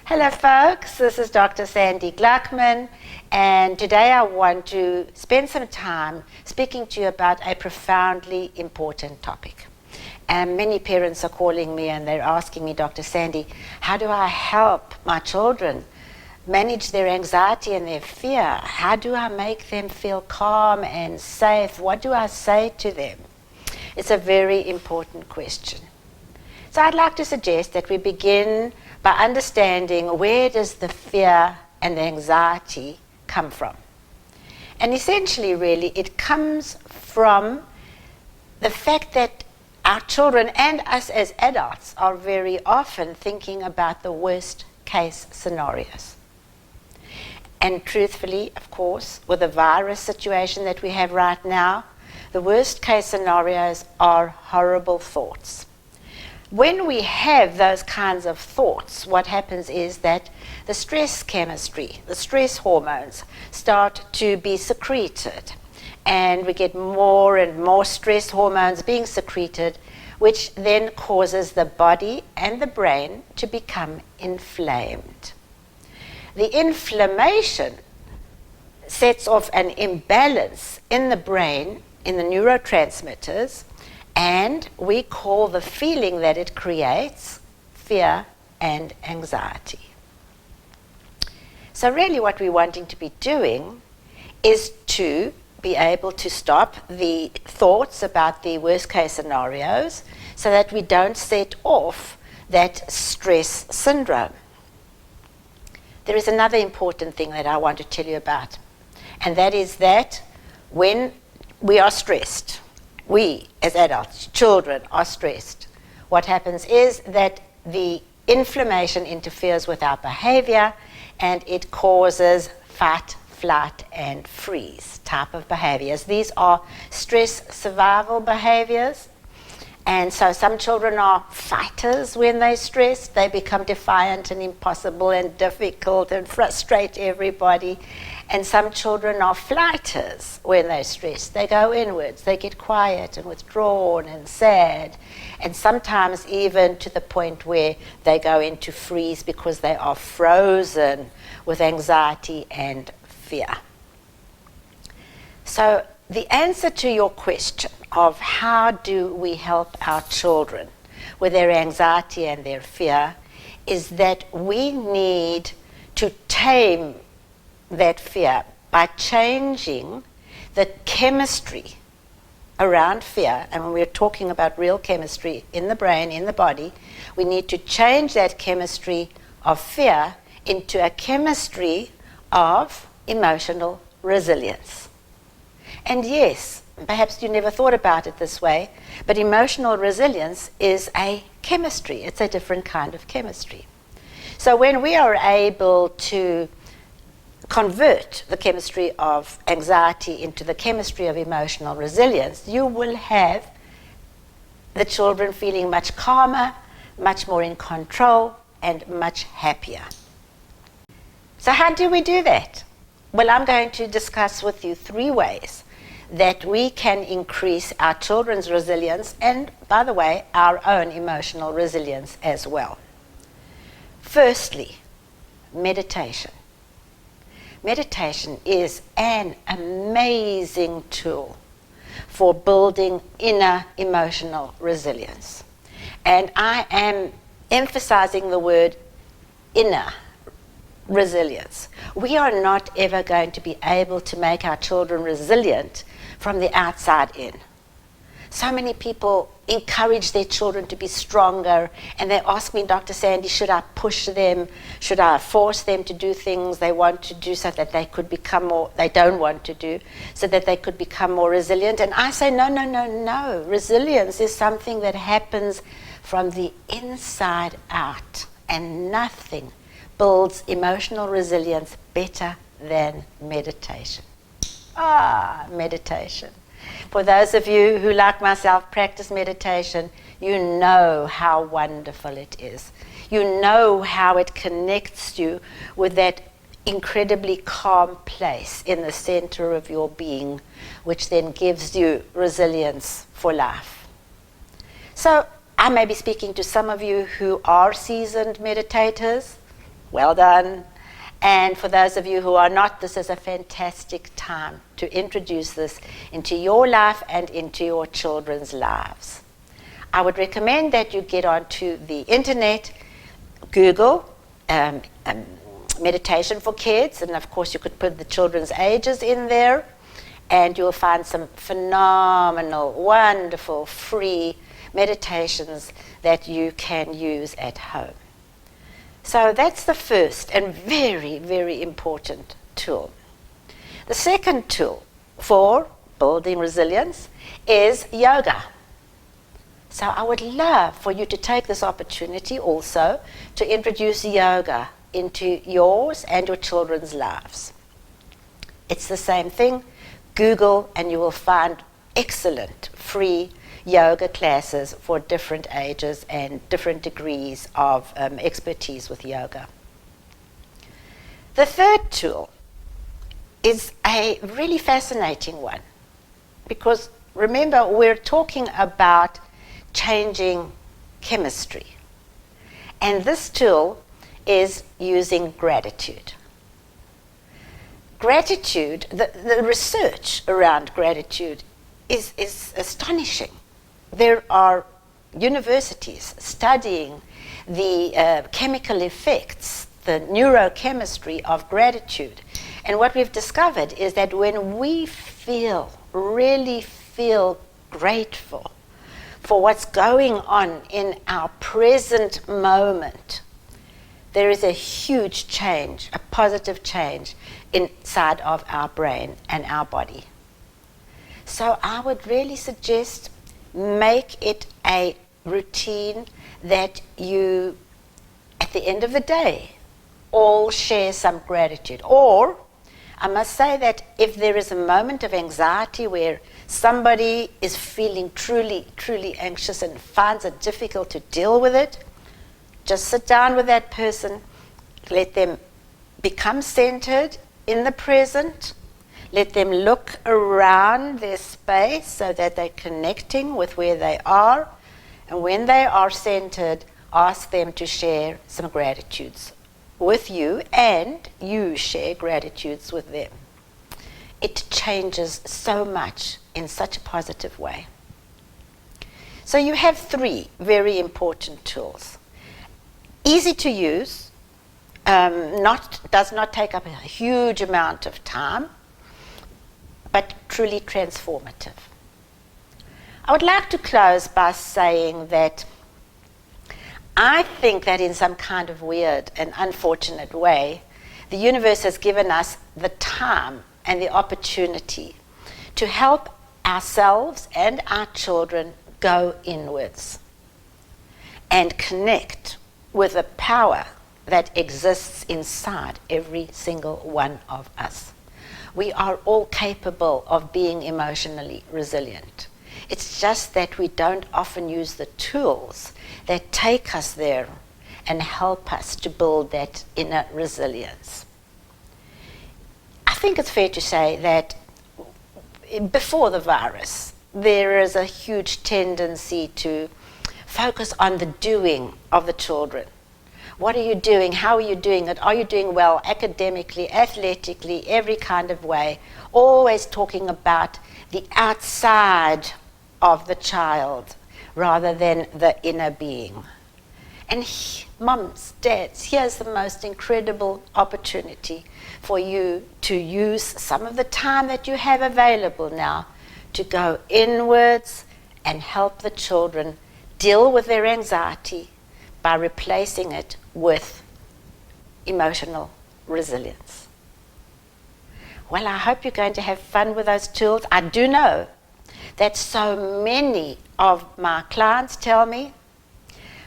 Hello folks, this is Dr. Sandy Gluckman, and today I want to spend some time speaking to you about a profoundly important topic. And many parents are calling me and they're asking me, Dr. Sandy, how do I help my children manage their anxiety and their fear? How do I make them feel calm and safe? What do I say to them? It's a very important question. So I'd like to suggest that we begin by understanding where does the fear and the anxiety come from. And essentially, really, it comes from the fact that our children and us as adults are very often thinking about the worst case scenarios. And truthfully, of course, with the virus situation that we have right now, the worst case scenarios are horrible thoughts. When we have those kinds of thoughts, what happens is that the stress chemistry, the stress hormones, start to be secreted. And we get more and more stress hormones being secreted, which then causes the body and the brain to become inflamed. The inflammation sets off an imbalance in the brain, in the neurotransmitters, and we call the feeling that it creates fear and anxiety. So really what we're wanting to be doing is to be able to stop the thoughts about the worst case scenarios so that we don't set off that stress syndrome. There is another important thing that I want to tell you about, and that is that when we are stressed, we as adults, children are stressed. What happens is that the inflammation interferes with our behavior and it causes fight, flight, and freeze type of behaviors. These are stress survival behaviors. And so some children are fighters when they're stressed. They become defiant and impossible and difficult and frustrate everybody. And some children are flighters when they're stressed. They go inwards, they get quiet and withdrawn and sad. And sometimes even to the point where they go into freeze because they are frozen with anxiety and fear. So the answer to your question of how do we help our children with their anxiety and their fear is that we need to tame that fear by changing the chemistry around fear. And when we're talking about real chemistry in the brain, in the body, we need to change that chemistry of fear into a chemistry of emotional resilience. And yes, perhaps you never thought about it this way, but emotional resilience is a chemistry. It's a different kind of chemistry. So when we are able to convert the chemistry of anxiety into the chemistry of emotional resilience, you will have the children feeling much calmer, much more in control, and much happier. So how do we do that? Well, I'm going to discuss with you 3 ways that we can increase our children's resilience and, by the way, our own emotional resilience as well. Firstly, meditation. Meditation is an amazing tool for building inner emotional resilience. And I am emphasizing the word inner resilience. We are not ever going to be able to make our children resilient from the outside in. So many people encourage their children to be stronger, and they ask me, Dr. Sandy, should I push them? Should I force them to do things they want to do so that they could become more, they don't want to do, so that they could become more resilient? And I say, no. Resilience is something that happens from the inside out, and nothing builds emotional resilience better than meditation. Meditation. For those of you who, like myself, practice meditation, you know how wonderful it is. You know how it connects you with that incredibly calm place in the center of your being, which then gives you resilience for life. So I may be speaking to some of you who are seasoned meditators. well done. And for those of you who are not, this is a fantastic time to introduce this into your life and into your children's lives. I would recommend that you get onto the internet, Google meditation for kids, and of course you could put the children's ages in there, and you'll find some phenomenal, wonderful, free meditations that you can use at home. So that's the first and very, very important tool. The second tool for building resilience is yoga. So I would love for you to take this opportunity also to introduce yoga into yours and your children's lives. It's the same thing. Google and you will find excellent free yoga classes for different ages and different degrees of expertise with yoga. The third tool is a really fascinating one, because remember, we're talking about changing chemistry. And this tool is using gratitude. Gratitude, the research around gratitude is astonishing. There are universities studying the chemical effects, the neurochemistry of gratitude. And what we've discovered is that when we really feel grateful for what's going on in our present moment, there is a huge change, a positive change inside of our brain and our body. So I would really suggest make it a routine that you, at the end of the day, all share some gratitude. Or I must say that if there is a moment of anxiety where somebody is feeling truly, truly anxious and finds it difficult to deal with it, just sit down with that person, let them become centered in the present, let them look around their space so that they're connecting with where they are, and when they are centered, ask them to share some gratitudes with you, and you share gratitudes with them. It changes so much in such a positive way. So you have 3 very important tools. Easy to use, does not take up a huge amount of time, but truly transformative. I would like to close by saying that I think that in some kind of weird and unfortunate way, the universe has given us the time and the opportunity to help ourselves and our children go inwards and connect with the power that exists inside every single one of us. We are all capable of being emotionally resilient. It's just that we don't often use the tools that take us there and help us to build that inner resilience. I think it's fair to say that before the virus, there is a huge tendency to focus on the doing of the children. What are you doing? How are you doing it? Are you doing well academically, athletically, every kind of way? Always talking about the outside of the child rather than the inner being. And mums, dads, here's the most incredible opportunity for you to use some of the time that you have available now to go inwards and help the children deal with their anxiety by replacing it with emotional resilience. Well, I hope you're going to have fun with those tools. I do know that so many of my clients tell me,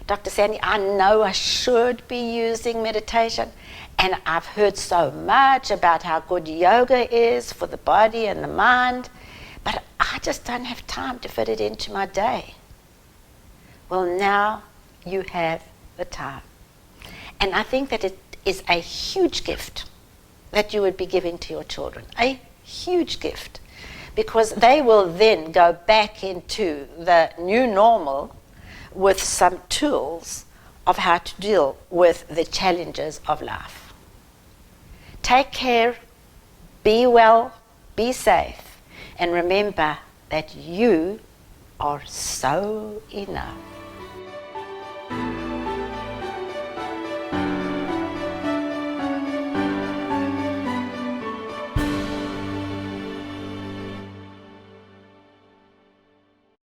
Dr. Sandy, I know I should be using meditation, and I've heard so much about how good yoga is for the body and the mind, but I just don't have time to fit it into my day. Well, now you have the time. And I think that it is a huge gift that you would be giving to your children, a huge gift, because they will then go back into the new normal with some tools of how to deal with the challenges of life. Take care, be well, be safe, and remember that you are so enough.